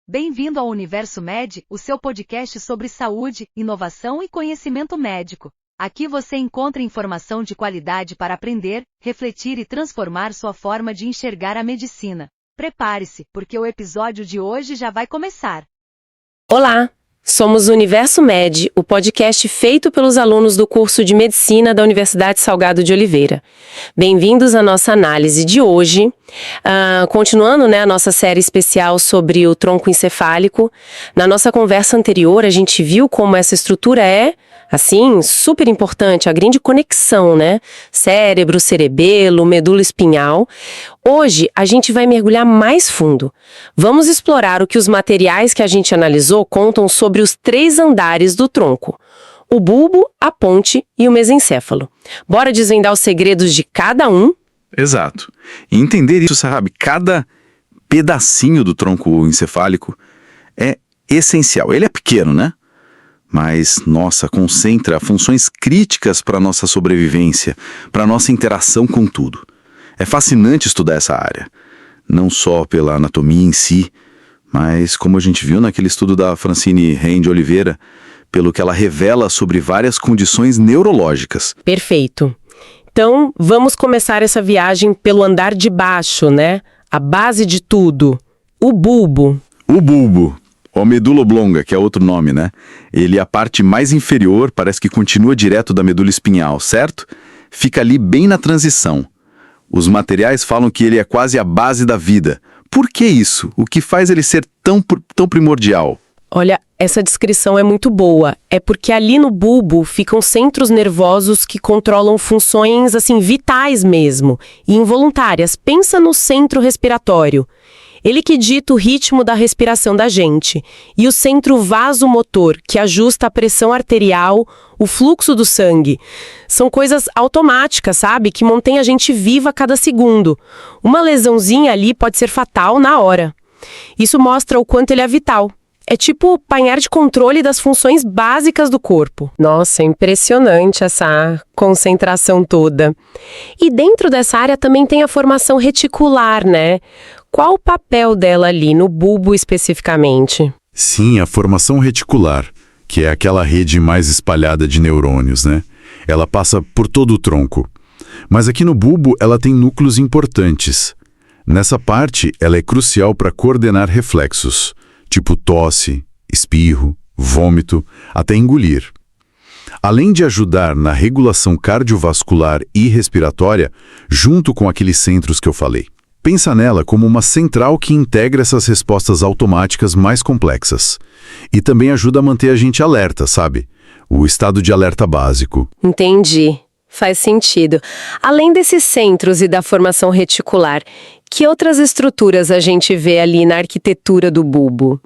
Bem-vindo ao Universo Med, o seu podcast sobre saúde, inovação e conhecimento médico. Aqui você encontra informação de qualidade para aprender, refletir e transformar sua forma de enxergar a medicina. Prepare-se, porque o episódio de hoje já vai começar. Olá! Somos o Universo Med, o podcast feito pelos alunos do curso de Medicina da Universidade Salgado de Oliveira. Bem-vindos à nossa análise de hoje, continuando a nossa série especial sobre o tronco encefálico. Na nossa conversa anterior, a gente viu como essa estrutura é, assim, super importante, a grande conexão, Cérebro, cerebelo, medula espinhal. Hoje, a gente vai mergulhar mais fundo. Vamos explorar o que os materiais que a gente analisou contam sobre os 3 andares do tronco: o bulbo, a ponte e o mesencéfalo. Bora desvendar os segredos de cada um? Exato. E entender isso, sabe, cada pedacinho do tronco encefálico é essencial. Ele é pequeno, Mas, nossa, concentra funções críticas para a nossa sobrevivência, para a nossa interação com tudo. É fascinante estudar essa área, não só pela anatomia em si, mas, como a gente viu naquele estudo da Francine Rein de Oliveira, pelo que ela revela sobre várias condições neurológicas. Perfeito. Então, vamos começar essa viagem pelo andar de baixo, A base de tudo, o bulbo. O bulbo. Ou medula oblonga, que é outro nome, Ele é a parte mais inferior, parece que continua direto da medula espinhal, certo? Fica ali bem na transição. Os materiais falam que ele é quase a base da vida. Por que isso? O que faz ele ser tão primordial? Olha, essa descrição é muito boa. É porque ali no bulbo ficam centros nervosos que controlam funções, vitais mesmo, e involuntárias. Pensa no centro respiratório. Ele que dita o ritmo da respiração da gente. E o centro vasomotor, que ajusta a pressão arterial, o fluxo do sangue. São coisas automáticas, que mantém a gente viva a cada segundo. Uma lesãozinha ali pode ser fatal na hora. Isso mostra o quanto ele é vital. É tipo o painel de controle das funções básicas do corpo. Nossa, é impressionante essa concentração toda. E dentro dessa área também tem a formação reticular, Qual o papel dela ali no bulbo especificamente? Sim, a formação reticular, que é aquela rede mais espalhada de neurônios, Ela passa por todo o tronco. Mas aqui no bulbo ela tem núcleos importantes. Nessa parte, ela é crucial para coordenar reflexos, tipo tosse, espirro, vômito, até engolir. Além de ajudar na regulação cardiovascular e respiratória, junto com aqueles centros que eu falei. Pensa nela como uma central que integra essas respostas automáticas mais complexas. E também ajuda a manter a gente alerta, O estado de alerta básico. Entendi. Faz sentido. Além desses centros e da formação reticular, que outras estruturas a gente vê ali na arquitetura do bulbo?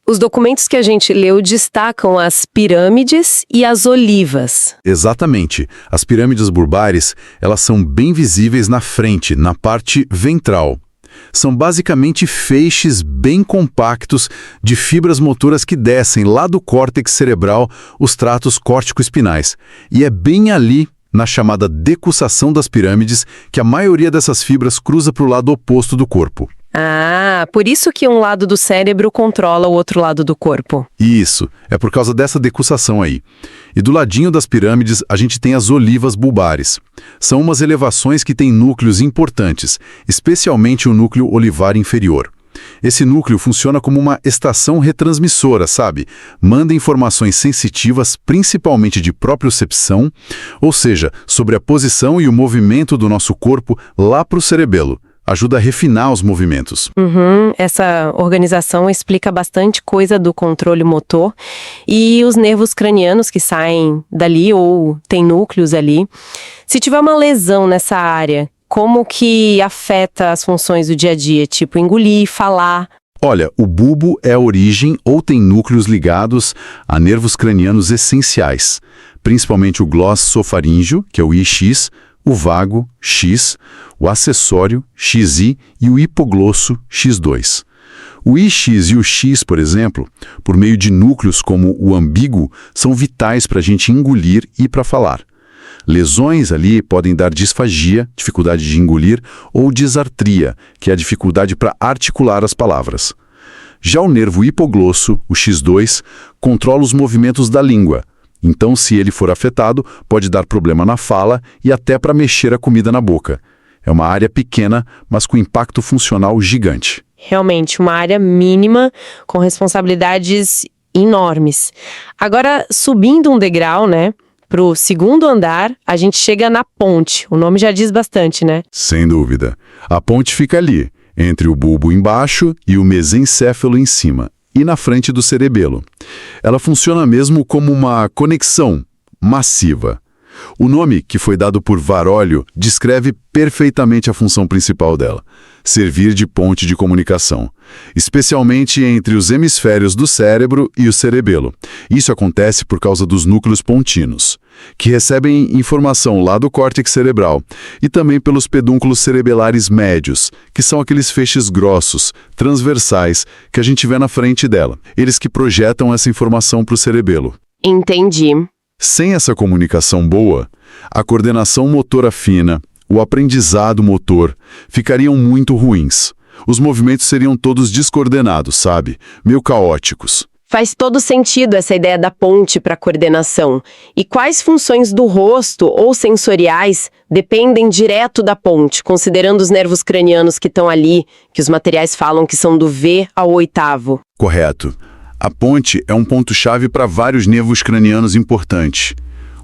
Os documentos que a gente leu destacam as pirâmides e as olivas. Exatamente. As pirâmides bulbares, elas são bem visíveis na frente, na parte ventral. São basicamente feixes bem compactos de fibras motoras que descem lá do córtex cerebral, os tratos córtico-espinais. E é bem ali, na chamada decussação das pirâmides, que a maioria dessas fibras cruza para o lado oposto do corpo. Ah, por isso que um lado do cérebro controla o outro lado do corpo. Isso, é por causa dessa decussação aí. E do ladinho das pirâmides, a gente tem as olivas bulbares. São umas elevações que têm núcleos importantes, especialmente o núcleo olivar inferior. Esse núcleo funciona como uma estação retransmissora, Manda informações sensitivas, principalmente de propriocepção, ou seja, sobre a posição e o movimento do nosso corpo lá para o cerebelo. Ajuda a refinar os movimentos. Essa organização explica bastante coisa do controle motor e os nervos cranianos que saem dali ou tem núcleos ali. Se tiver uma lesão nessa área, como que afeta as funções do dia a dia, tipo engolir, falar? Olha, o bulbo é a origem ou tem núcleos ligados a nervos cranianos essenciais, principalmente o glossofaríngeo, que é o IX, o vago, X, o acessório, XI e o hipoglosso, X2. O IX e o X, por exemplo, por meio de núcleos como o ambíguo, são vitais para a gente engolir e para falar. Lesões ali podem dar disfagia, dificuldade de engolir, ou disartria, que é a dificuldade para articular as palavras. Já o nervo hipoglosso, o X2, controla os movimentos da língua. Então, se ele for afetado, pode dar problema na fala e até para mexer a comida na boca. É uma área pequena, mas com impacto funcional gigante. Realmente, uma área mínima com responsabilidades enormes. Agora, subindo um degrau, né, para o segundo andar, a gente chega na ponte. O nome já diz bastante, né? Sem dúvida. A ponte fica ali, entre o bulbo embaixo e o mesencéfalo em cima, e na frente do cerebelo. Ela funciona mesmo como uma conexão massiva. O nome, que foi dado por Varolio, descreve perfeitamente a função principal dela: servir de ponte de comunicação, especialmente entre os hemisférios do cérebro e o cerebelo. Isso acontece por causa dos núcleos pontinos, que recebem informação lá do córtex cerebral, e também pelos pedúnculos cerebelares médios, que são aqueles feixes grossos, transversais, que a gente vê na frente dela. Eles que projetam essa informação para o cerebelo. Entendi. Sem essa comunicação boa, a coordenação motora fina, o aprendizado motor, ficariam muito ruins. Os movimentos seriam todos descoordenados, sabe? Meio caóticos. Faz todo sentido essa ideia da ponte para coordenação. E quais funções do rosto ou sensoriais dependem direto da ponte, considerando os nervos cranianos que estão ali, que os materiais falam que são do V ao oitavo? Correto. A ponte é um ponto-chave para vários nervos cranianos importantes.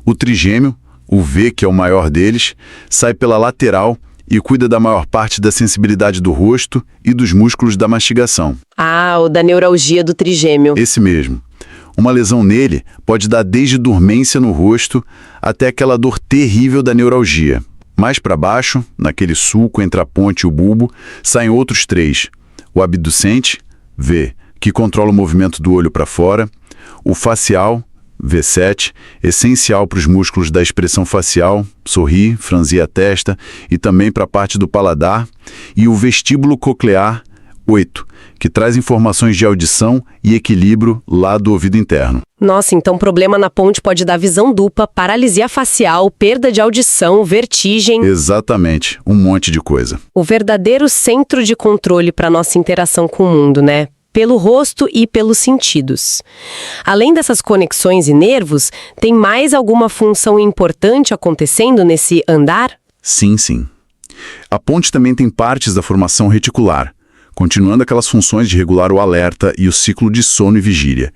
O trigêmeo, o V, que é o maior deles, sai pela lateral e cuida da maior parte da sensibilidade do rosto e dos músculos da mastigação. Ah, o da neuralgia do trigêmeo. Esse mesmo. Uma lesão nele pode dar desde dormência no rosto até aquela dor terrível da neuralgia. Mais para baixo, naquele sulco entre a ponte e o bulbo, saem outros três. O abducente, V, que controla o movimento do olho para fora, o facial, V7, essencial para os músculos da expressão facial, sorrir, franzir a testa, e também para a parte do paladar, e o vestíbulo coclear, 8, que traz informações de audição e equilíbrio lá do ouvido interno. Nossa, então problema na ponte pode dar visão dupla, paralisia facial, perda de audição, vertigem. Exatamente, um monte de coisa. O verdadeiro centro de controle para nossa interação com o mundo, né? Pelo rosto e pelos sentidos. Além dessas conexões e nervos, tem mais alguma função importante acontecendo nesse andar? Sim, sim. A ponte também tem partes da formação reticular, continuando aquelas funções de regular o alerta e o ciclo de sono e vigília.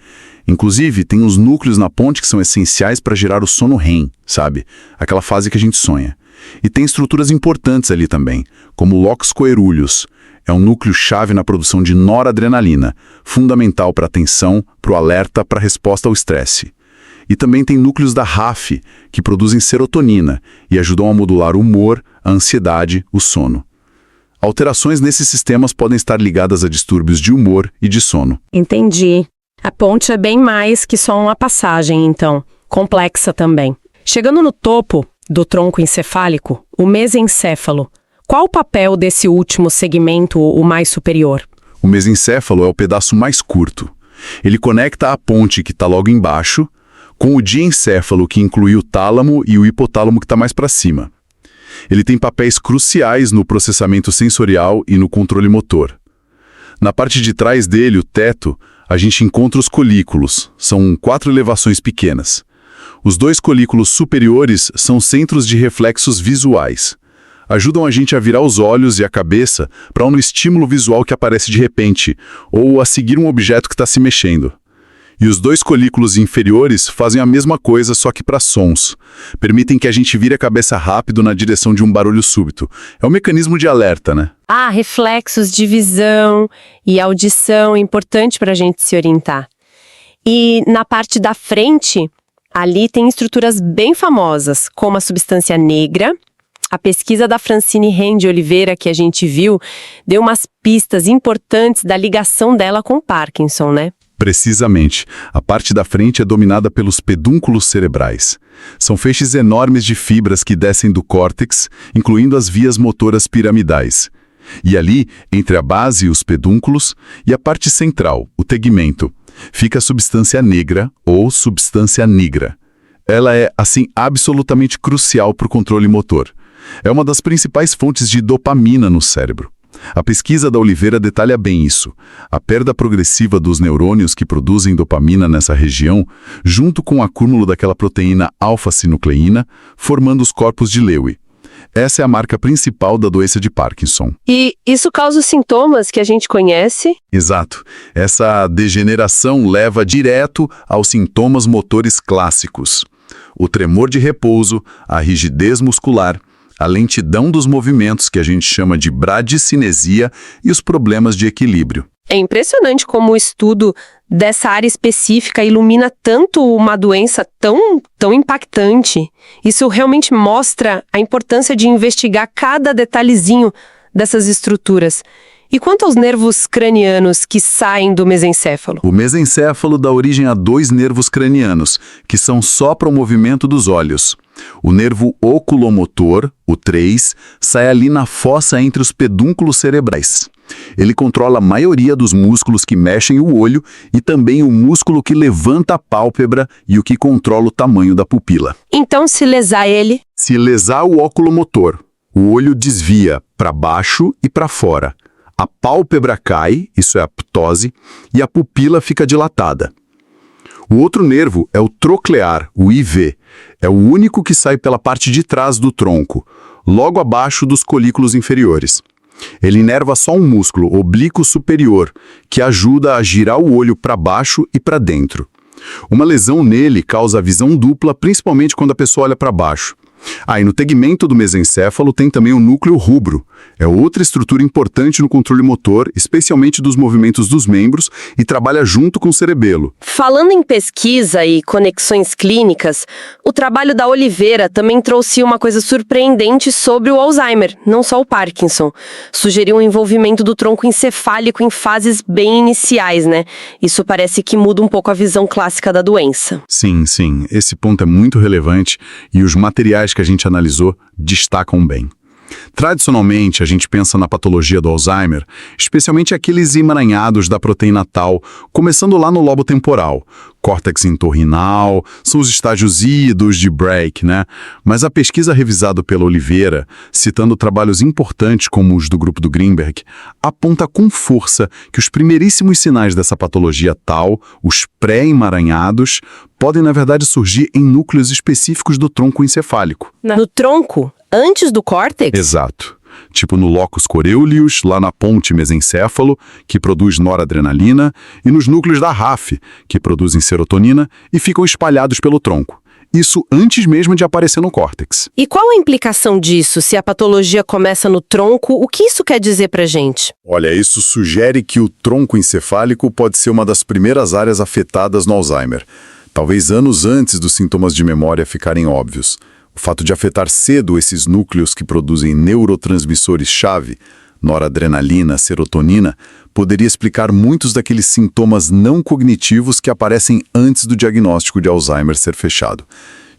Inclusive, tem os núcleos na ponte que são essenciais para gerar o sono REM, sabe? Aquela fase que a gente sonha. E tem estruturas importantes ali também, como o locus coeruleus. É um núcleo-chave na produção de noradrenalina, fundamental para a atenção, para o alerta, para a resposta ao estresse. E também tem núcleos da RAF, que produzem serotonina e ajudam a modular o humor, a ansiedade, o sono. Alterações nesses sistemas podem estar ligadas a distúrbios de humor e de sono. Entendi. A ponte é bem mais que só uma passagem, então. Complexa também. Chegando no topo do tronco encefálico, o mesencéfalo. Qual o papel desse último segmento, o mais superior? O mesencéfalo é o pedaço mais curto. Ele conecta a ponte que está logo embaixo com o diencéfalo, que inclui o tálamo e o hipotálamo, que está mais para cima. Ele tem papéis cruciais no processamento sensorial e no controle motor. Na parte de trás dele, o teto, a gente encontra os colículos. São 4 elevações pequenas. Os 2 colículos superiores são centros de reflexos visuais. Ajudam a gente a virar os olhos e a cabeça para um estímulo visual que aparece de repente, ou a seguir um objeto que está se mexendo. E os 2 colículos inferiores fazem a mesma coisa, só que para sons. Permitem que a gente vire a cabeça rápido na direção de um barulho súbito. É um mecanismo de alerta, né? Ah, reflexos de visão e audição, importante para a gente se orientar. E na parte da frente, ali tem estruturas bem famosas, como a substância negra. A pesquisa da Francine Ren de Oliveira, que a gente viu, deu umas pistas importantes da ligação dela com Parkinson, né? Precisamente. A parte da frente é dominada pelos pedúnculos cerebrais. São feixes enormes de fibras que descem do córtex, incluindo as vias motoras piramidais. E ali, entre a base e os pedúnculos, e a parte central, o tegmento, fica a substância negra ou substância nigra. Ela é, assim, absolutamente crucial para o controle motor. É uma das principais fontes de dopamina no cérebro. A pesquisa da Oliveira detalha bem isso. A perda progressiva dos neurônios que produzem dopamina nessa região, junto com o acúmulo daquela proteína alfa-sinucleína, formando os corpos de Lewy. Essa é a marca principal da doença de Parkinson. E isso causa os sintomas que a gente conhece? Exato. Essa degeneração leva direto aos sintomas motores clássicos. O tremor de repouso, a rigidez muscular, a lentidão dos movimentos, que a gente chama de bradicinesia, e os problemas de equilíbrio. É impressionante como o estudo dessa área específica ilumina tanto uma doença tão impactante. Isso realmente mostra a importância de investigar cada detalhezinho dessas estruturas. E quanto aos nervos cranianos que saem do mesencéfalo? O mesencéfalo dá origem a 2 nervos cranianos, que são só para o movimento dos olhos. O nervo oculomotor, o 3, sai ali na fossa entre os pedúnculos cerebrais. Ele controla a maioria dos músculos que mexem o olho e também o músculo que levanta a pálpebra e o que controla o tamanho da pupila. Então, se lesar ele... Se lesar o oculomotor, o olho desvia para baixo e para fora. A pálpebra cai, isso é a ptose, e a pupila fica dilatada. O outro nervo é o troclear, o IV. É o único que sai pela parte de trás do tronco, logo abaixo dos colículos inferiores. Ele inerva só um músculo, oblíquo superior, que ajuda a girar o olho para baixo e para dentro. Uma lesão nele causa visão dupla, principalmente quando a pessoa olha para baixo. E no tegmento do mesencéfalo tem também o núcleo rubro. É outra estrutura importante no controle motor, especialmente dos movimentos dos membros, e trabalha junto com o cerebelo. Falando em pesquisa e conexões clínicas, o trabalho da Oliveira também trouxe uma coisa surpreendente sobre o Alzheimer, não só o Parkinson. Sugeriu um envolvimento do tronco encefálico em fases bem iniciais, né? Isso parece que muda um pouco a visão clássica da doença. Sim. Esse ponto é muito relevante e os materiais que a gente analisou destacam bem. Tradicionalmente, a gente pensa na patologia do Alzheimer, especialmente aqueles emaranhados da proteína tau, começando lá no lobo temporal. Córtex entorrinal, são os estágios idos de Braak, né? Mas a pesquisa revisada pela Oliveira, citando trabalhos importantes como os do grupo do Greenberg, aponta com força que os primeiríssimos sinais dessa patologia tau, os pré-emaranhados, podem, na verdade, surgir em núcleos específicos do tronco encefálico. No tronco? Antes do córtex? Exato. Tipo no locus coeruleus, lá na ponte mesencéfalo, que produz noradrenalina, e nos núcleos da RAF, que produzem serotonina e ficam espalhados pelo tronco. Isso antes mesmo de aparecer no córtex. E qual a implicação disso? Se a patologia começa no tronco, o que isso quer dizer pra gente? Olha, isso sugere que o tronco encefálico pode ser uma das primeiras áreas afetadas no Alzheimer, talvez anos antes dos sintomas de memória ficarem óbvios. O fato de afetar cedo esses núcleos que produzem neurotransmissores-chave, noradrenalina, serotonina, poderia explicar muitos daqueles sintomas não cognitivos que aparecem antes do diagnóstico de Alzheimer ser fechado,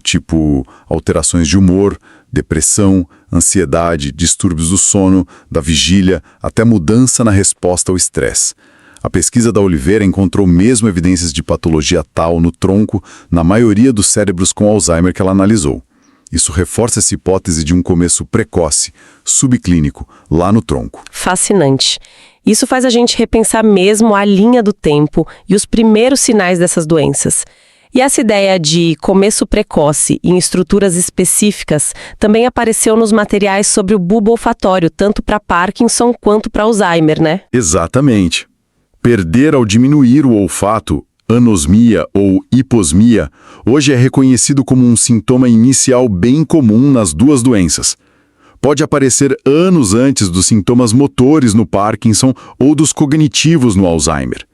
tipo alterações de humor, depressão, ansiedade, distúrbios do sono, da vigília, até mudança na resposta ao estresse. A pesquisa da Oliveira encontrou mesmo evidências de patologia tau no tronco na maioria dos cérebros com Alzheimer que ela analisou. Isso reforça essa hipótese de um começo precoce, subclínico, lá no tronco. Fascinante. Isso faz a gente repensar mesmo a linha do tempo e os primeiros sinais dessas doenças. E essa ideia de começo precoce em estruturas específicas também apareceu nos materiais sobre o bulbo olfatório, tanto para Parkinson quanto para Alzheimer, né? Exatamente. Perder ou diminuir o olfato, anosmia ou hiposmia, hoje é reconhecido como um sintoma inicial bem comum nas duas doenças. Pode aparecer anos antes dos sintomas motores no Parkinson ou dos cognitivos no Alzheimer.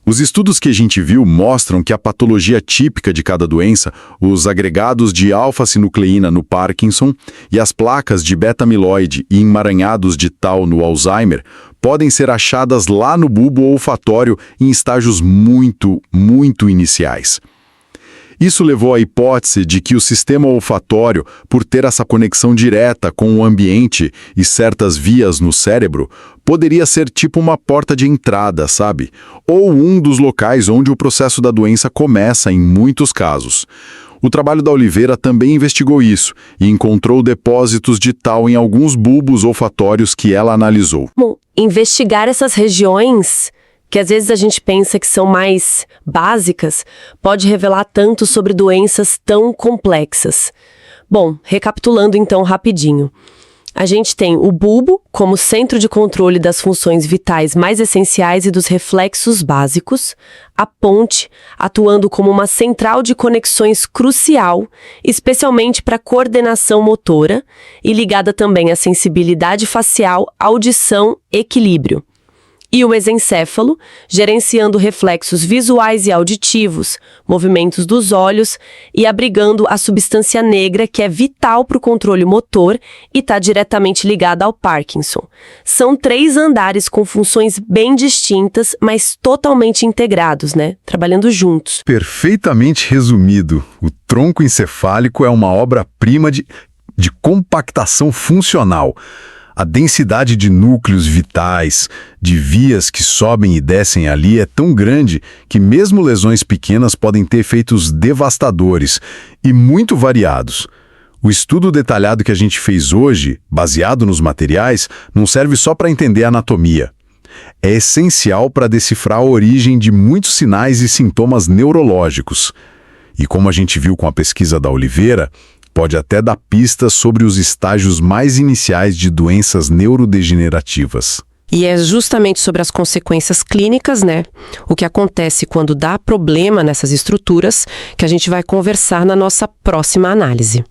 Os estudos que a gente viu mostram que a patologia típica de cada doença, os agregados de alfa-sinucleína no Parkinson e as placas de beta-amiloide e emaranhados de tau no Alzheimer, podem ser achadas lá no bulbo olfatório em estágios muito iniciais. Isso levou à hipótese de que o sistema olfatório, por ter essa conexão direta com o ambiente e certas vias no cérebro, poderia ser tipo uma porta de entrada, sabe? Ou um dos locais onde o processo da doença começa em muitos casos. O trabalho da Oliveira também investigou isso e encontrou depósitos de tal em alguns bulbos olfatórios que ela analisou. Bom, investigar essas regiões, que às vezes a gente pensa que são mais básicas, pode revelar tanto sobre doenças tão complexas. Bom, recapitulando então rapidinho. A gente tem o bulbo como centro de controle das funções vitais mais essenciais e dos reflexos básicos, a ponte atuando como uma central de conexões crucial, especialmente para coordenação motora e ligada também à sensibilidade facial, audição, equilíbrio. E o mesencéfalo, gerenciando reflexos visuais e auditivos, movimentos dos olhos e abrigando a substância negra que é vital para o controle motor e está diretamente ligada ao Parkinson. São 3 andares com funções bem distintas, mas totalmente integrados, né? Trabalhando juntos. Perfeitamente resumido, o tronco encefálico é uma obra-prima de compactação funcional. A densidade de núcleos vitais, de vias que sobem e descem ali é tão grande que mesmo lesões pequenas podem ter efeitos devastadores e muito variados. O estudo detalhado que a gente fez hoje, baseado nos materiais, não serve só para entender a anatomia. É essencial para decifrar a origem de muitos sinais e sintomas neurológicos. E como a gente viu com a pesquisa da Oliveira, pode até dar pistas sobre os estágios mais iniciais de doenças neurodegenerativas. E é justamente sobre as consequências clínicas, né? O que acontece quando dá problema nessas estruturas, que a gente vai conversar na nossa próxima análise.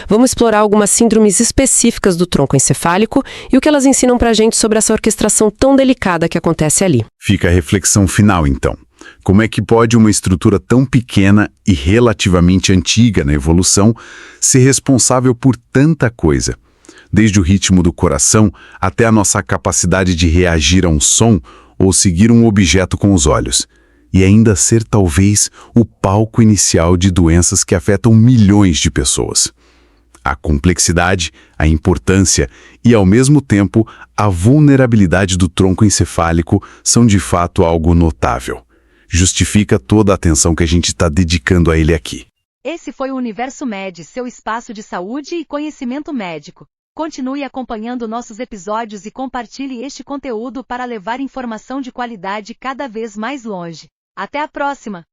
Vamos explorar algumas síndromes específicas do tronco encefálico e o que elas ensinam pra gente sobre essa orquestração tão delicada que acontece ali. Fica a reflexão final, então. Como é que pode uma estrutura tão pequena e relativamente antiga na evolução ser responsável por tanta coisa? Desde o ritmo do coração até a nossa capacidade de reagir a um som ou seguir um objeto com os olhos. E ainda ser talvez o palco inicial de doenças que afetam milhões de pessoas. A complexidade, a importância e, ao mesmo tempo, a vulnerabilidade do tronco encefálico são de fato algo notável. Justifica toda a atenção que a gente está dedicando a ele aqui. Esse foi o Universo Med, seu espaço de saúde e conhecimento médico. Continue acompanhando nossos episódios e compartilhe este conteúdo para levar informação de qualidade cada vez mais longe. Até a próxima!